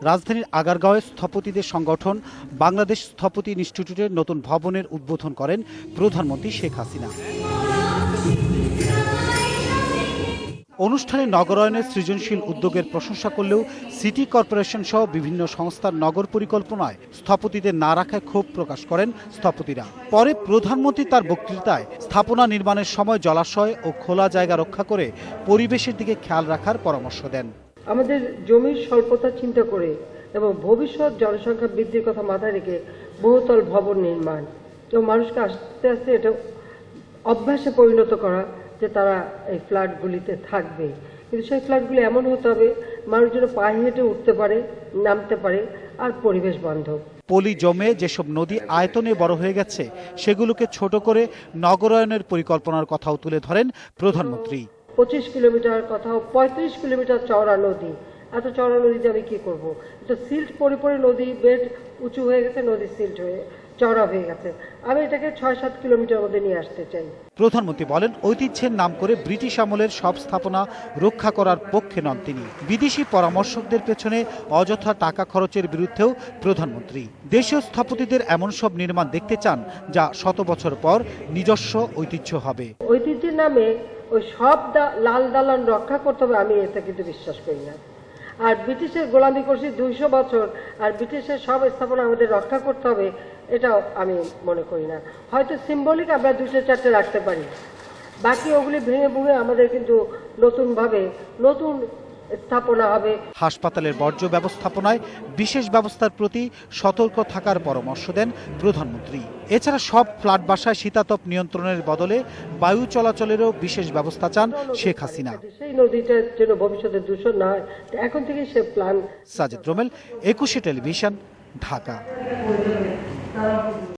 রাজধানীর আগারগাঁওয়ে স্থপতিদের সংগঠন বাংলাদেশ স্থপতি ইনস্টিটিউটের নতুন ভবনের উদ্বোধন করেন প্রধানমন্ত্রী শেখ হাসিনা। অনুষ্ঠানে নগরায়নের সৃজনশীল উদ্যোগের প্রশংসা করলেও সিটি কর্পোরেশন সহ বিভিন্ন সংস্থার নগর পরিকল্পনায় স্থপতিদের না রাখায় ক্ষোভ প্রকাশ করেন স্থপতিরা। পরে প্রধানমন্ত্রী তার বক্তৃতায় স্থাপনা নির্মাণের সময় জলাশয় ও খোলা জায়গা রক্ষা করে পরিবেশের দিকে খেয়াল রাখার পরামর্শ দেন। আমাদের জমির স্বল্পতা চিন্তা করে এবং ভবিষ্যৎ জনসংখ্যা বৃদ্ধির কথা মাথায় রেখে বহুতল ভবন নির্মাণ এবং মানুষকে আস্তে আস্তে এটা অভ্যাসে পরিণত করা যে তারা এই ফ্ল্যাটগুলিতে থাকবে, কিন্তু সেই ফ্ল্যাটগুলি এমন হতে হবে মানুষ যেন পায়ে হেঁটে উঠতে পারে, নামতে পারে আর পরিবেশ বান্ধব। পলি জমে যেসব নদী আয়তনে বড় হয়ে গেছে সেগুলোকে ছোট করে নগরায়নের পরিকল্পনার কথাও তুলে ধরেন প্রধানমন্ত্রী। 25 কিলোমিটার কোথাও 35 কিলোমিটার চওড়া নদী, এত চওড়া নদীতে আমি কি করবো? এটা সিল্ট পরে পরে নদী বেড উঁচু হয়ে গেছে, নদী সিল্ট হয়ে চওড়া হয়ে গেছে। আমি এটাকে 6-7 কিলোমিটার মধ্যে নিয়ে আসতে চাই। প্রধানমন্ত্রী বলেন, ঐতিহ্যের নাম করে ব্রিটিশ আমলের সব স্থাপনা রক্ষা করার পক্ষে নন তিনি। বিদেশি পরামর্শকদের পেছনে অযথা টাকা খরচের বিরুদ্ধেও প্রধানমন্ত্রী। দেশীয় স্থপতিদের এমন সব নির্মাণ দেখতে চান যা শত বছর পর নিজস্ব ঐতিহ্য হবে। ঐতিহ্যের নামে ওই সব লাল দালান রক্ষা করতে হবে, আমি এটা কিন্তু বিশ্বাস করি না। আর ব্রিটিশের গোলামি করছি 200 বছর, আর ব্রিটিশের সব স্থাপনা আমাদের রক্ষা করতে হবে, এটাও আমি মনে করি না। হয়তো সিম্বলিক আমরা 2-4টে রাখতে পারি, বাকি ওগুলি ভেঙে ভুঙে আমাদের কিন্তু নতুনভাবে নতুন স্থাপনা হবে। হাসপাতালের বর্জ্য ব্যবস্থাপনায় বিশেষ ব্যবস্থার প্রতি সতর্ক থাকার পরামর্শ দেন প্রধানমন্ত্রী। এছাড়া সব ফ্ল্যাট বাসায় শীতাতপ নিয়ন্ত্রণের বদলে বায়ু চলাচলেরও বিশেষ ব্যবস্থা চান শেখ হাসিনা। সেই নদীটার যেন ভবিষ্যতে দূষণ না হয়, এখন থেকে সে প্ল্যান। সাজিদ রোমেল, 21 টেলিভিশন, ঢাকা।